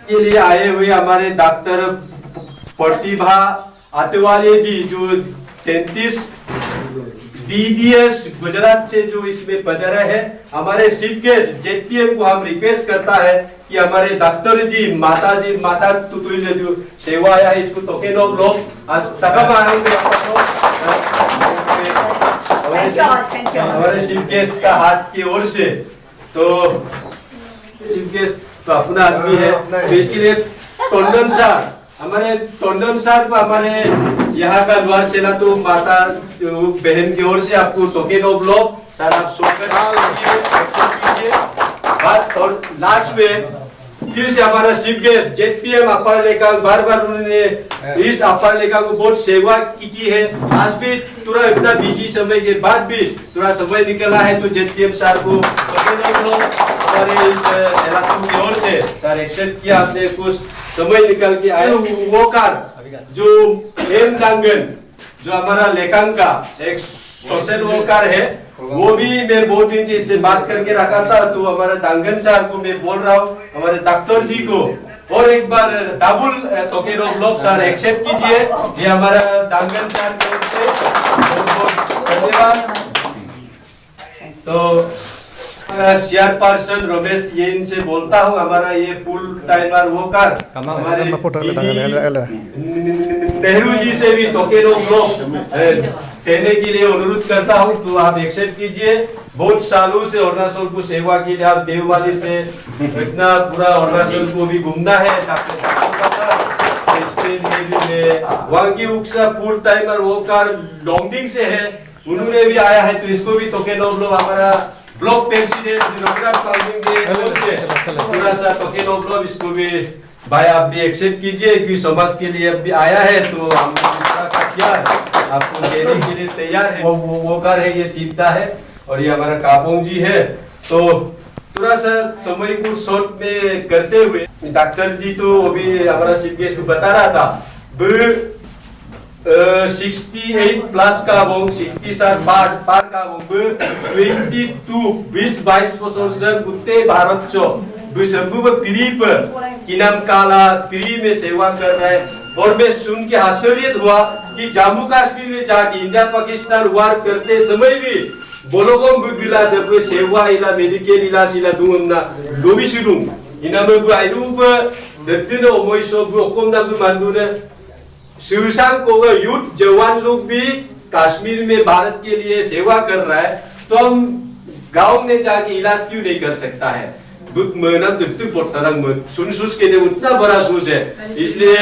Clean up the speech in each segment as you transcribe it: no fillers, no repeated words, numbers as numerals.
के लिए आए हुए हमारे डॉक्टर प्रतिभा आतवाले जी जो 33 DDS गुजरात से जो इसमें पधारे हैं, हमारे चीफ गेस्ट JPM को हम रिक्वेस्ट करता है कि हमारे डॉक्टर जी माता तुतुल जो सेवा आया है इसको टोकेन ऑफ लव आज हमारे चीफ गेस्ट का हाथ की ओर से तो चीफ गेस्ट तो अपना आदमी है तो इसके लिए टंडन सर हमारे टंडन सर को हमारे यहाँ का लोअर सेना तो माता बहन की ओर से आपको टोकेन ऑफ लव सर आप स्वागत कीजिए और लास्ट में फिर से हमारा चीफ गेस्ट JPM अपर लेखक बार उन्होंने इस अपर लेखक को बहुत सेवा की है। आज भी थोड़ा इतना बिजी समय के बाद भी थोड़ा समय निकला है तो JPM सर को हमारे इस इलाके की ओर से सर एक्सेप्ट किया, आपने कुछ समय निकल के आए। वो कार जो एम डांगन जो हमारा लेखांका एक सोशल वर्कर है वो भी मैं बहुत दिन से इससे बात करके रखा था तो हमारे दांगन सर को मैं बोल रहा हूँ हमारे डॉक्टर जी को और एक बार double token of love sir accept कीजिए। ये हमारा दांगन सर की ओर से बहुत धन्यवाद। तो चेयरपर्सन रमेश ये इनसे बोलता हूँ हमारा ये फुल टाइमर वो कर हमारे नेहरू जी से भी टोकेन ऑफ लव देने के लिए अनुरोध करता हूँ तो आप एक्सेप्ट कीजिए। बहुत सालों से अरुणाचल को सेवा के लिए आप देववाली से इतना पूरा अरुणाचल को भी घूमना है। वांगी उक्सा फुल टाइमर वो कार लॉन्गिंग से है उन्होंने भी आया है तो इसको भी टोकेन ऑफ लव हमारा ब्लॉक प्रेसिडेंट थोड़ा सा टोकेन ऑफ लव इसको भी भाई आप भी एक्सेप्ट कीजिए क्योंकि समाज के लिए अब भी आया है तो हम आपको देने के लिए तैयार है। वो कार है ये सीधा है और ये हमारा कापोंग जी है। तो थोड़ा सा समय को शॉर्ट में करते हुए डॉक्टर जी तो अभी हमारा चीफ गेस्ट को बता रहा था 68 प्लस का बोंग 67 पार का बोंग 22 बोसोर उत्ते भारत चो बिसंबु पीरी पर किनाम काला पीरी में सेवा कर रहा है। और मैं सुन के आश्चर्य हुआ कि जम्मू कश्मीर में जाके इंडिया पाकिस्तान वार करते समय भी बोलोगों बिला जब सेवा इला मेडिकल इला सिला दूंगा लोबी सुरूं इना में bu ai du ba दत्तिनो मोइसो bu Okom ना bu मानदू ने शिवशांग को युद्ध जवान लोग भी कश्मीर में भारत के लिए सेवा कर रहा है, तो हम गांव में जाके इलाज क्यों नहीं कर सकता है। सुन के लिए उतना बड़ा सोच है, इसलिए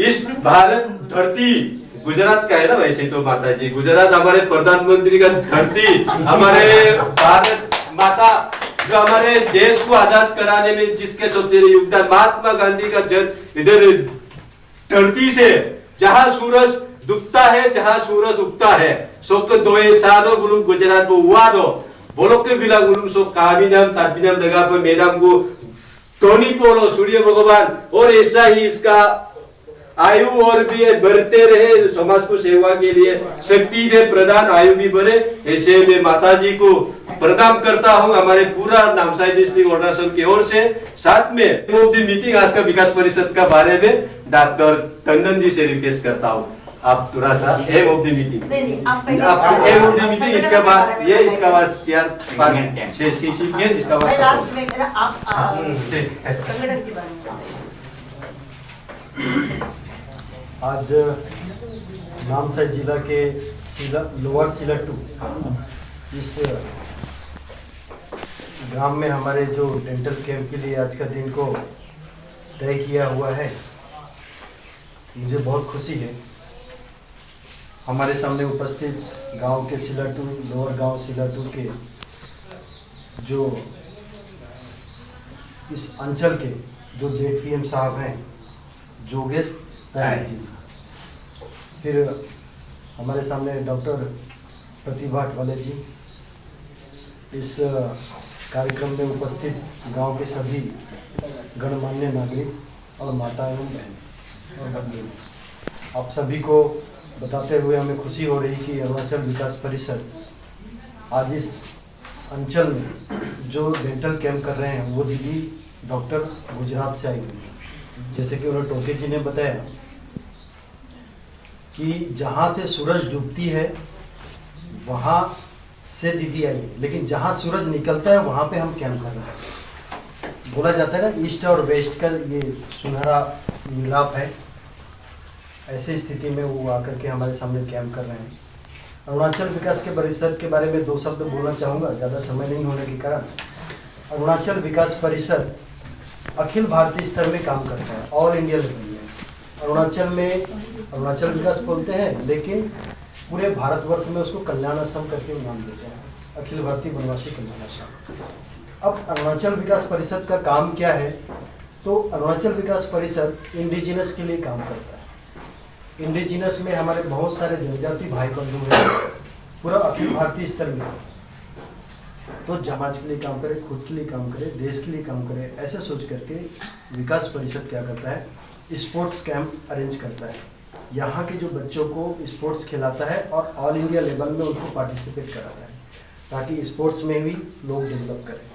इस भारत धरती गुजरात का है ना, वैसे तो माता जी गुजरात हमारे प्रधानमंत्री का धरती, हमारे भारत माता जो हमारे देश को आजाद कराने में जिसके सबसे योगदान, महात्मा गांधी का जन्म इधर धरती से जहां सूरज डूबता है जहां सूरज उगता है सोक दोए सारो गुलुम गुजरात को वादो बोलो के बिला गुलुम सो काबिनाम ताबिनाम जगह पर मैडम को टोनी पोलो सूर्य भगवान और ऐसा ही इसका आयु और भी बढ़ते रहे, समाज को सेवा के लिए शक्ति दे प्रदान, आयु भी बढ़े। ऐसे में माता जी को प्रणाम करता हूँ हमारे पूरा नामसाई डिस्ट्रिक्ट अरुणाचल की ओर से। साथ में मीटिंग आज का विकास परिषद का बारे में डॉक्टर टंडन जी से रिक्वेस्ट करता हूँ, आप थोड़ा सा aim of the meeting aim of the meeting इसका बाद ये इसका बाद शेयर इसका बाद लास्ट में संगठन के बारे में आज नामसाई जिला के लोअर सिला 2 इस ग्राम में हमारे जो डेंटल कैंप के लिए आज का दिन को तय किया हुआ है, मुझे बहुत खुशी है। हमारे सामने उपस्थित गांव के सिला 2 लोअर गांव सिला 2 के जो इस अंचल के जो जेडपीएम साहब हैं जोगेश जी, फिर हमारे सामने डॉक्टर प्रतिभा वाले जी, इस कार्यक्रम में उपस्थित गांव के सभी गणमान्य नागरिक और माता एवं बहन और बंधु, आप सभी को बताते हुए हमें खुशी हो रही कि अरुणाचल विकास परिषद आज इस अंचल में जो डेंटल कैंप कर रहे हैं वो दीदी डॉक्टर गुजरात से आई हुई है। जैसे कि उन्होंने टोके जी ने बताया कि जहाँ से सूरज डूबती है वहाँ से दीदी आई है, लेकिन जहाँ सूरज निकलता है वहाँ पे हम कैंप कर रहे हैं। बोला जाता है ना ईस्ट और वेस्ट का ये सुनहरा मिलाप है, ऐसे स्थिति में वो आकर के हमारे सामने कैंप कर रहे हैं। अरुणाचल विकास के परिषद के बारे में 2 शब्द बोलना चाहूँगा, ज़्यादा समय नहीं होने के कारण। अरुणाचल विकास परिषद अखिल भारतीय स्तर में काम करता है, ऑल इंडिया लेवल में। अरुणाचल में अरुणाचल विकास बोलते हैं, लेकिन पूरे भारतवर्ष में उसको कल्याण आश्रम करके नाम देते हैं, अखिल भारतीय वनवासी कल्याण आश्रम। अब अरुणाचल विकास परिषद का काम क्या है, तो अरुणाचल विकास परिषद इंडिजिनस के लिए काम करता है। इंडिजिनस में हमारे बहुत सारे जनजाति भाई बंधु हैं, पूरा अखिल भारतीय स्तर में, तो समाज के लिए काम करे, खुद के लिए काम करे, देश के लिए काम करे, ऐसे सोच करके विकास परिषद क्या करता है, स्पोर्ट्स कैंप अरेंज करता है। यहाँ के जो बच्चों को स्पोर्ट्स खिलाता है और ऑल इंडिया लेवल में उनको पार्टिसिपेट कराता है, ताकि स्पोर्ट्स में भी लोग डेवलप करें।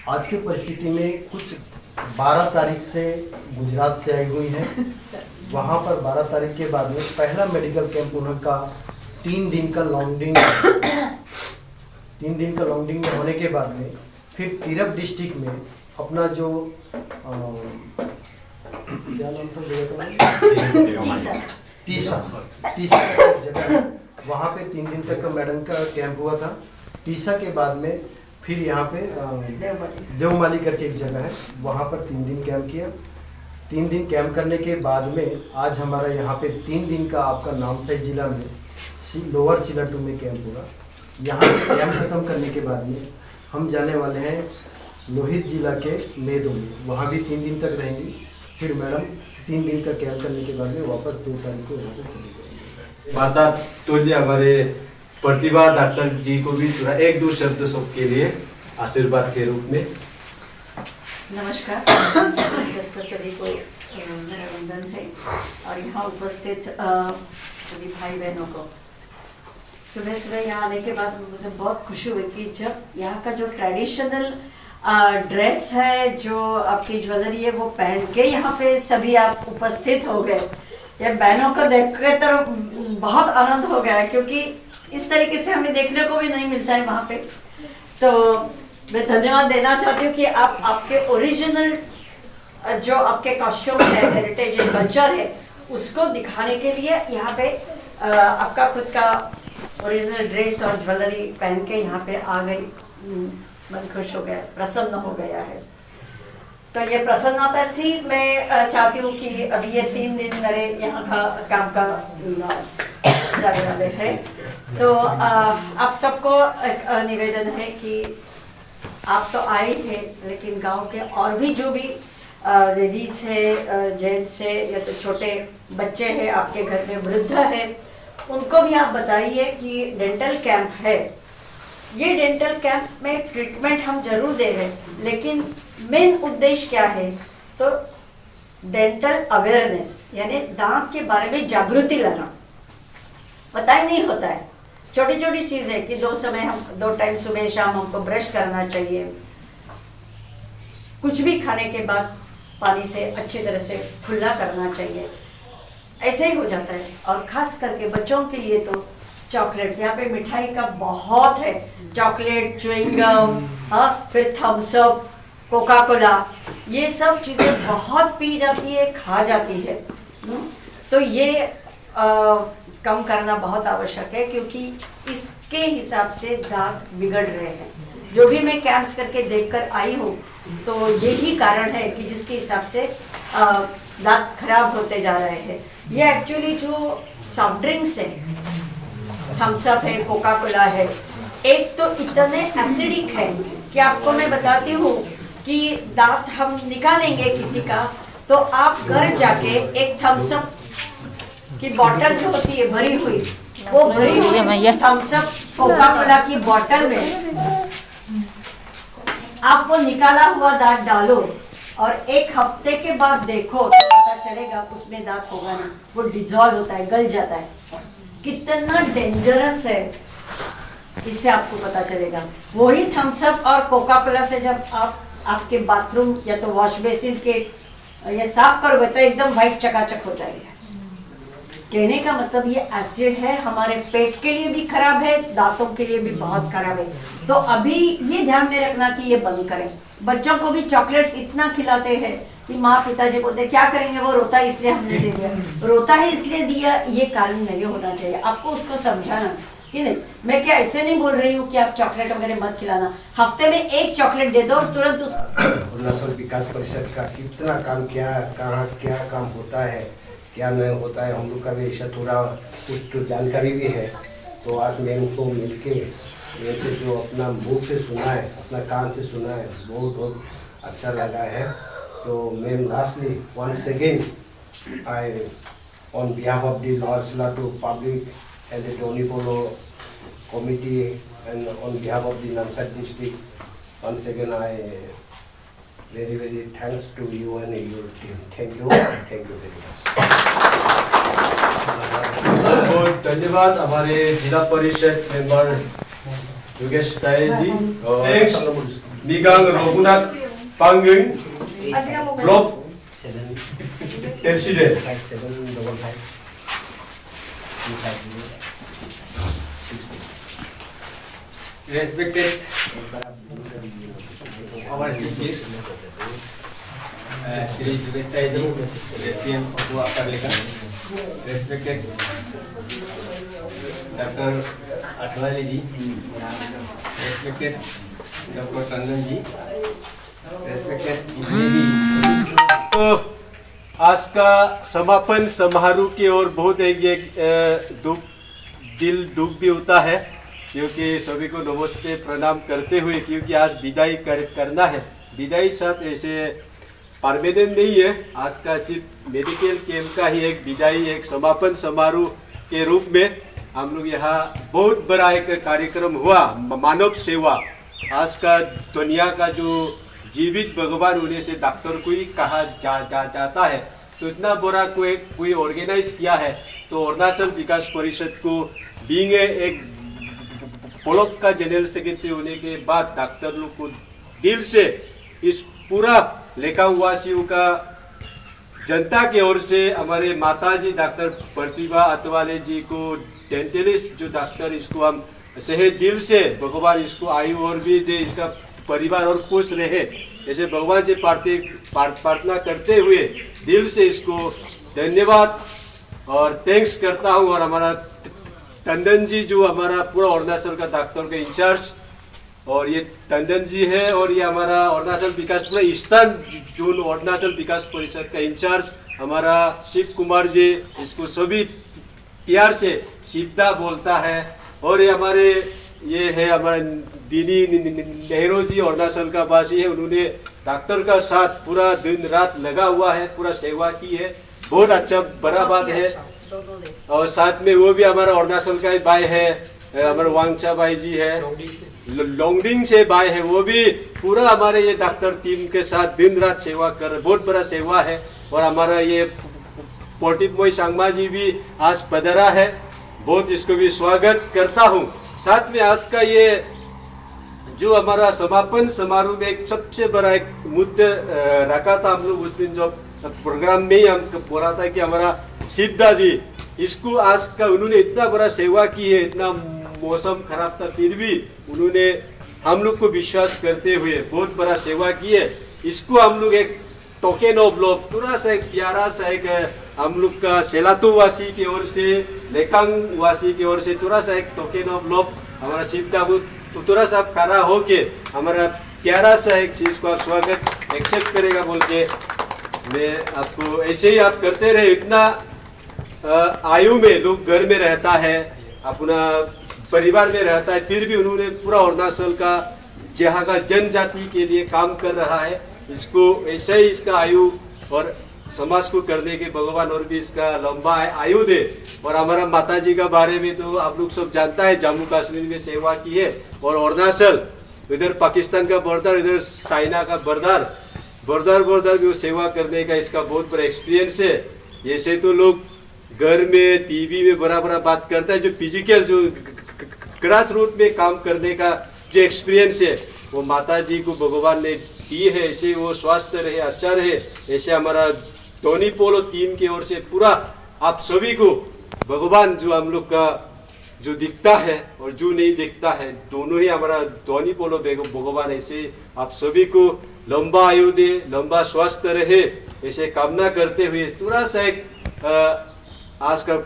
आज की परिस्थिति में कुछ 12 तारीख से गुजरात से आई हुई हैं, वहाँ पर 12 तारीख के बाद में पहला मेडिकल कैंप उनका 3 दिन का लॉन्गडिंग में होने के बाद में फिर तिरप डिस्ट्रिक्ट में अपना जो क्या नाम था तीसा जगह है, वहाँ पे 3 दिन तक का मैडम का कैंप हुआ था। तीसा के बाद में फिर यहाँ पे देवमाली करके एक जगह है, वहाँ पर 3 दिन कैंप किया। 3 दिन कैंप करने के बाद में आज हमारा यहाँ पे 3 दिन का आपका नामसाई जिला में लोअर सिला 2 में कैंप होगा। यहाँ पे कैंप खत्म करने के बाद में हम जाने वाले हैं लोहित जिला के मेदो में, वहाँ भी 3 दिन तक रहेंगी। फिर मैडम 3 दिन का कैंप करने के बाद में वापस 2 तारीख को यहाँ से चली गई। माता तो हमारे प्रतिभा डॉक्टर जी को भी थोड़ा एक दो शब्द सबके लिए आशीर्वाद के रूप में। नमस्कार। जस्ट सभी को मेरा वंदन है और यहाँ उपस्थित सभी भाई बहनों को। सुबह सुबह यहाँ आने के बाद मुझे बहुत खुशी हुई कि जब यहाँ का जो ट्रेडिशनल ड्रेस है, जो आपकी ज्वेलरी है, वो पहन के यहाँ पे सभी आप उपस्थित हो गए। ये बहनों को देख के तो बहुत आनंद हो गया, क्योंकि इस तरीके से हमें देखने को भी नहीं मिलता है वहाँ पे। तो मैं धन्यवाद देना चाहती हूँ कि आप आपके ओरिजिनल जो आपके कॉस्ट्यूम है, हेरिटेज है, कल्चर है, उसको दिखाने के लिए यहाँ पे आपका खुद का ओरिजिनल ड्रेस और ज्वेलरी पहन के यहाँ पे आ गई। मन खुश हो गया, प्रसन्न हो गया है। तो ये प्रसन्नता से मैं चाहती हूँ कि अभी ये 3 दिन मेरे यहाँ का काम का जाने वाले हैं। तो आप सबको एक निवेदन है कि आप तो आए हैं, लेकिन गांव के और भी जो भी लेडीज है, जेंट्स है, या तो छोटे बच्चे हैं आपके घर में, वृद्ध है, उनको भी आप बताइए कि डेंटल कैंप है। ये डेंटल कैंप में ट्रीटमेंट हम जरूर दे रहे हैं, लेकिन मेन उद्देश्य क्या है? तो डेंटल अवेयरनेस, यानी दांत के बारे में जागृति लाना। पता ही नहीं होता है, छोटी छोटी चीज है कि 2 टाइम सुबह शाम हमको ब्रश करना चाहिए, कुछ भी खाने के बाद पानी से अच्छी तरह से खुला करना चाहिए, ऐसे ही हो जाता है। और खास करके बच्चों के लिए तो चॉकलेट्स, यहाँ पे मिठाई का बहुत है, चॉकलेट, च्युइंगम, हाँ, फिर थम्स अप, कोका कोला, ये सब चीज़ें बहुत पी जाती है, खा जाती है। तो ये कम करना बहुत आवश्यक है, क्योंकि इसके हिसाब से दांत बिगड़ रहे हैं। जो भी मैं कैंप्स करके देखकर आई हूँ, तो यही कारण है कि जिसके हिसाब से दांत खराब होते जा रहे हैं। ये एक्चुअली जो सॉफ्ट ड्रिंक्स है, थम्स अप है, कोका कोला है, एक तो इतने एसिडिक है कि आपको मैं बताती हूँ कि दांत हम निकालेंगे किसी का, तो आप घर जाके एक थम्स अप की बोतल जो होती है भरी हुई, वो भरी हुई थम्स अप कोका कोला की बोतल में आप वो निकाला हुआ दांत डालो और 1 हफ्ते के बाद देखो तो पता चलेगा उसमें दांत होगा नहीं, वो डिजॉल्व होता है, गल जाता है। कितना डेंजरस है, इससे आपको पता चलेगा। वही थम्स अप और कोका कोला से जब आप आपके बाथरूम या तो वॉश बेसिन के ये साफ करोगे तो एकदम व्हाइट चकाचक हो जाएगा। कहने का मतलब ये एसिड है, हमारे पेट के लिए भी खराब है, दांतों के लिए भी बहुत खराब है। तो अभी ये ध्यान में रखना कि ये बंद करें। बच्चों को भी चॉकलेट्स इतना खिलाते हैं कि माँ पिताजी बोलते क्या करेंगे, वो रोता है इसलिए हमने दे दिया, रोता है इसलिए दिया, ये कारण नहीं होना चाहिए। आपको उसको समझाना कि नहीं, मैं क्या ऐसे नहीं बोल रही हूँ कि आप चॉकलेट वगैरह मत खिलाना, हफ्ते में 1 चॉकलेट दे दो और तुरंत उस अरुणाचल विकास परिषद का कितना काम, कहाँ क्या काम होता है, क्या नहीं होता है, हम लोग का भी ऐसा थोड़ा कुछ तो जानकारी भी है। तो आज मैं उनको मिलके वैसे जो अपना मुख से सुना है, अपना कान से सुना है, बहुत बहुत अच्छा लगा है। तो मैं lastly once again I on behalf of the Lower Silatu public and the Donipolo committee and on behalf of the Namsat district, once again I very thanks to you and your team. Thank you very much. बहुत धन्यवाद हमारे जिला परिषद member Yogesh Taye ji और Nigang Raghunath Panging block president. Respected our chief, Shri Yogesh Taye ji, PM of Upper Lekan, respected Dr. Athwale ji, respected Dr. Tandon ji, respected तो आज का समापन समारोह की ओर बहुत एक दुख भी होता है, क्योंकि सभी को नमस्ते प्रणाम करते हुए, क्योंकि आज विदाई करना है। विदाई साथ ऐसे परमानेंट नहीं है, आज का सिर्फ मेडिकल कैंप का ही एक विदाई, एक समापन समारोह के रूप में हम लोग यहाँ बहुत बड़ा एक कार्यक्रम हुआ, मानव सेवा। आज का दुनिया का जो जीवित भगवान होने से डॉक्टर को ही कहा जाता है, तो इतना बड़ा कोई ऑर्गेनाइज किया है। तो अरुणाचल विकास परिषद को बीइंग एक ब्लॉक का जनरल सेक्रेटरी होने के बाद डॉक्टर लोग को दिल से इस पूरा लेकांग वासियों का जनता की ओर से हमारे माताजी डॉक्टर प्रतिभा अतवाले जी को डेंटलिस्ट जो डॉक्टर, इसको हम सहे दिल से भगवान इसको आयु और भी दे, इसका परिवार और खुश रहे, ऐसे भगवान से प्रार्थना करते हुए दिल से इसको धन्यवाद और थैंक्स करता हूँ। और हमारा टंडन जी जो हमारा पूरा अरुणाचल का डॉक्टर का इंचार्ज, और ये टंडन जी है, और ये हमारा अरुणाचल विकास पूरा ईस्टर्न जोन अरुणाचल विकास परिषद का इंचार्ज हमारा शिव कुमार जी, इसको सभी प्यार से शिवदा बोलता है। और ये है हमारे दीनी नेहरू जी, अरुणाचल का वासी है, उन्होंने डॉक्टर का साथ पूरा दिन रात लगा हुआ है, पूरा सेवा की है, बहुत अच्छा बड़ा बात है। और साथ में वो भी हमारा अरुणाचल का भाई है, हमारे वांगचा भाई जी है, लोंगडिंग से भाई है, वो भी पूरा हमारे ये डॉक्टर टीम के साथ दिन रात सेवा कर, बहुत बड़ा सेवा है। और हमारा ये पोर्टिप मोई सांगमा जी भी आज पधरा है, बहुत इसको भी स्वागत करता हूँ। साथ में आज का ये जो हमारा समापन समारोह में एक सबसे बड़ा एक मुद्दा रखा था हम लोग उस दिन, जो प्रोग्राम में ही हम बोला था कि हमारा सिद्धा जी, इसको आज का उन्होंने इतना बड़ा सेवा की है, इतना मौसम खराब था फिर भी उन्होंने हम लोग को विश्वास करते हुए बहुत बड़ा सेवा की है। इसको हम लोग एक टोकेन ऑफ लव, थोड़ा सा एक प्यारा सा एक हम लोग का सेलातू वासी की ओर से, लेकांग वासी की ओर से थोड़ा सा एक टोकेन ऑफ लव हमारा सिद्धा तो थोड़ा सा खड़ा होके हमारा प्यारा सा एक चीज को आप स्वागत एक्सेप्ट करेगा बोल के मैं आपको, ऐसे ही आप करते रहे। इतना आयु में लोग घर में रहता है, अपना परिवार में रहता है, फिर भी उन्होंने पूरा अरुणाचल का जहाँ का जनजाति के लिए काम कर रहा है। इसको ऐसे ही इसका आयु और समाज को करने के भगवान और भी इसका लंबा आयु दे। और हमारा माता जी का बारे में तो आप लोग सब जानता है, जम्मू कश्मीर में सेवा की है, और अरुणाचल इधर पाकिस्तान का बॉर्डर, इधर चाइना का बॉर्डर भी वो सेवा करने का इसका बहुत बड़ा एक्सपीरियंस है। ऐसे तो लोग घर में टीवी में बड़ा बात करता है, जो फिजिकल जो ग्रास रूट में काम करने का जो एक्सपीरियंस है वो माता जी को भगवान ने दी है। ऐसे वो स्वस्थ रहे, अच्छा रहे, ऐसे हमारा टोनी पोलो टीम की ओर से पूरा आप सभी को भगवान जो हम लोग का जो दिखता है और जो नहीं दिखता है, दोनों ही हमारा टोनी पोलो भगवान ऐसे आप सभी को लंबा आयु दे, लंबा स्वस्थ रहे, ऐसे कामना करते हुए थोड़ा सा एक आज का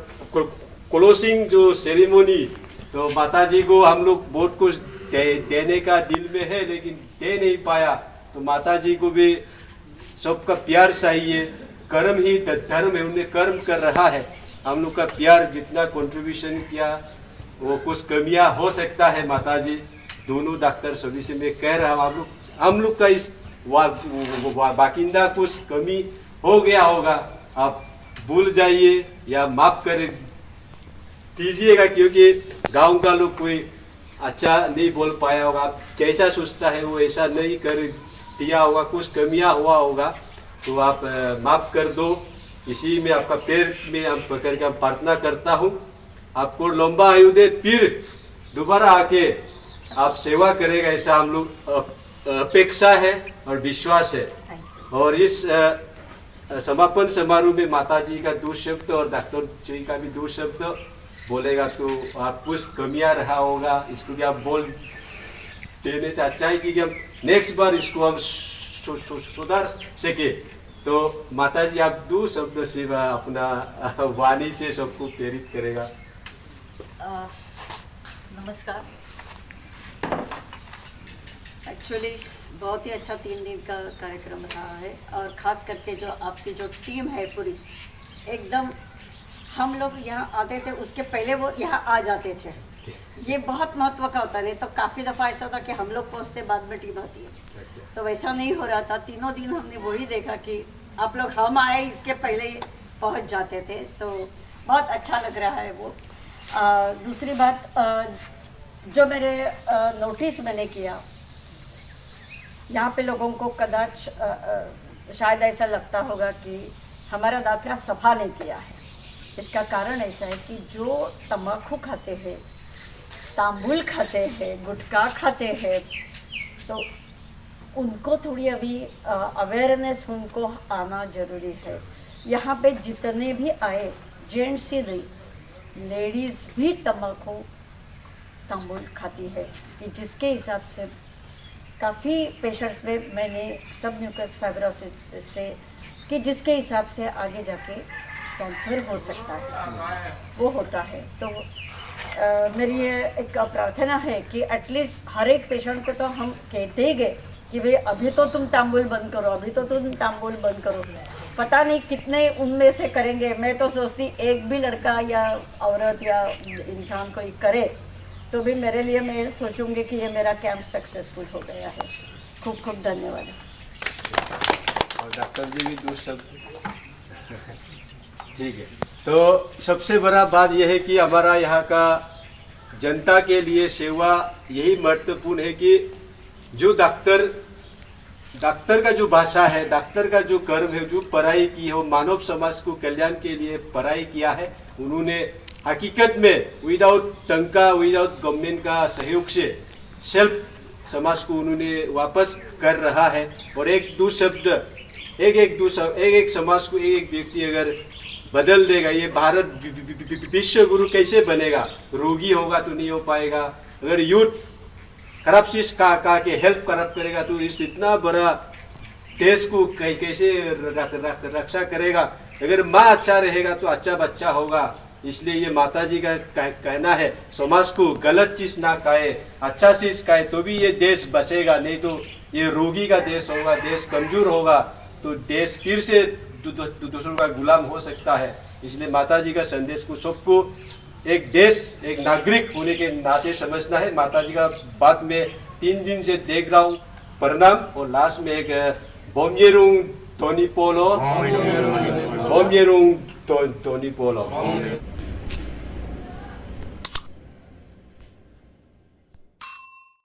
क्लोजिंग जो सेरेमनी, तो माता जी को हम लोग बहुत कुछ देने का दिल में है लेकिन दे नहीं पाया, तो माता जी को भी सबका प्यार चाहिए। कर्म ही धर्म है, उन्हें कर्म कर रहा है। हम लोग का प्यार जितना कंट्रीब्यूशन किया वो कुछ कमियां हो सकता है माता जी, दोनों डॉक्टर सभी से मैं कह रहा हूँ, हम लोग का इस बाकिंदा कुछ कमी हो गया होगा, आप भूल जाइए या माफ कर दीजिएगा, क्योंकि गांव का लोग कोई अच्छा नहीं बोल पाया होगा, आप जैसा सोचता है वो ऐसा नहीं कर दिया होगा, कुछ कमियां हुआ होगा तो आप माफ कर दो। इसी में आपका पैर में हम पकड़ के प्रार्थना करता हूँ, आपको लंबा आयु दे, फिर दोबारा आके आप सेवा करेगा, ऐसा हम लोग अपेक्षा है और विश्वास है। और इस समापन समारोह में माता जी का 2 शब्द और डॉक्टर जी का भी 2 शब्द बोलेगा, तो आप कुछ कमियां रहा होगा, इसको भी आप बोल देने से अच्छा है कि हम नेक्स्ट बार इसको हम सुधार सके। तो माता जी आप 2 शब्द से अपना वाणी से सबको प्रेरित करेगा। नमस्कार। एक्चुअली बहुत ही अच्छा 3 दिन का कार्यक्रम रहा है, और ख़ास करके जो आपकी जो टीम है पूरी, एकदम हम लोग यहाँ आते थे उसके पहले वो यहाँ आ जाते थे, ये बहुत महत्व का होता है। तो काफ़ी दफ़ा ऐसा होता कि हम लोग पहुँचते बाद में टीम आती है, तो वैसा नहीं हो रहा था। तीनों दिन हमने वही देखा कि आप लोग हम आए इसके पहले ही पहुँच जाते थे, तो बहुत अच्छा लग रहा है वो। दूसरी बात, जो मेरे नोटिस मैंने किया, यहाँ पे लोगों को कदाच शायद ऐसा लगता होगा कि हमारा दात्रा सफा नहीं किया है। इसका कारण ऐसा है कि जो तम्बाकू खाते हैं, तांबुल खाते हैं, गुटखा खाते हैं, तो उनको थोड़ी अभी अवेयरनेस उनको आना ज़रूरी है। यहाँ पे जितने भी आए, जेंट्स ही नहीं, लेडीज़ भी तम्बाकू तांबुल खाती है, कि जिसके हिसाब से काफ़ी पेशेंट्स में मैंने सब म्यूकस फाइब्रोसिस से, कि जिसके हिसाब से आगे जाके कैंसर हो सकता है, वो होता है। तो मेरी ये एक प्रार्थना है कि एटलीस्ट हर एक पेशेंट को तो हम कहते ही गए कि भाई अभी तो तुम तांबुल बंद करो, अभी तो तुम तांबुल बंद करो। पता नहीं कितने उनमें से करेंगे। मैं तो सोचती एक भी लड़का या औरत या इंसान कोई करे तो भी मेरे लिए, मैं सोचूंगी कि ये मेरा कैंप सक्सेसफुल हो गया है। खूब खूब धन्यवाद। और डॉक्टर जी भी दो शब्द। ठीक है, तो सबसे बड़ा बात यह है कि हमारा यहाँ का जनता के लिए सेवा यही महत्वपूर्ण है कि जो डॉक्टर का जो भाषा है, डॉक्टर का जो कर्म है, जो पढ़ाई की है, वो मानव समाज को कल्याण के लिए पढ़ाई किया है। उन्होंने हकीकत में विदाउट टंका, विदाउट गवर्नमेंट का सहयोग से सेल्फ समाज को उन्होंने वापस कर रहा है। और एक एक समाज को एक व्यक्ति अगर बदल देगा, ये भारत विश्व गुरु कैसे बनेगा? रोगी होगा तो नहीं हो पाएगा। अगर यूथ खराब चीज का के हेल्प करप करेगा तो इस इतना बड़ा देश को कैसे रक्षा करेगा? अगर माँ अच्छा रहेगा तो अच्छा बच्चा होगा। इसलिए ये माता जी का कहना है, समाज को गलत चीज ना खाए, अच्छा चीज खाए, तो भी ये देश बचेगा। नहीं तो ये रोगी का देश होगा, देश कमजोर होगा, तो देश फिर से दूसरों का गुलाम हो सकता है। इसलिए माता जी का संदेश को सबको एक देश, एक नागरिक होने के नाते समझना है। माता जी का बात में 3 दिन से देख रहा हूँ। प्रणाम। और लास्ट में एक बोम्येरुंग टोनी पोलो, बोम्येरुंग टोनी पोलो।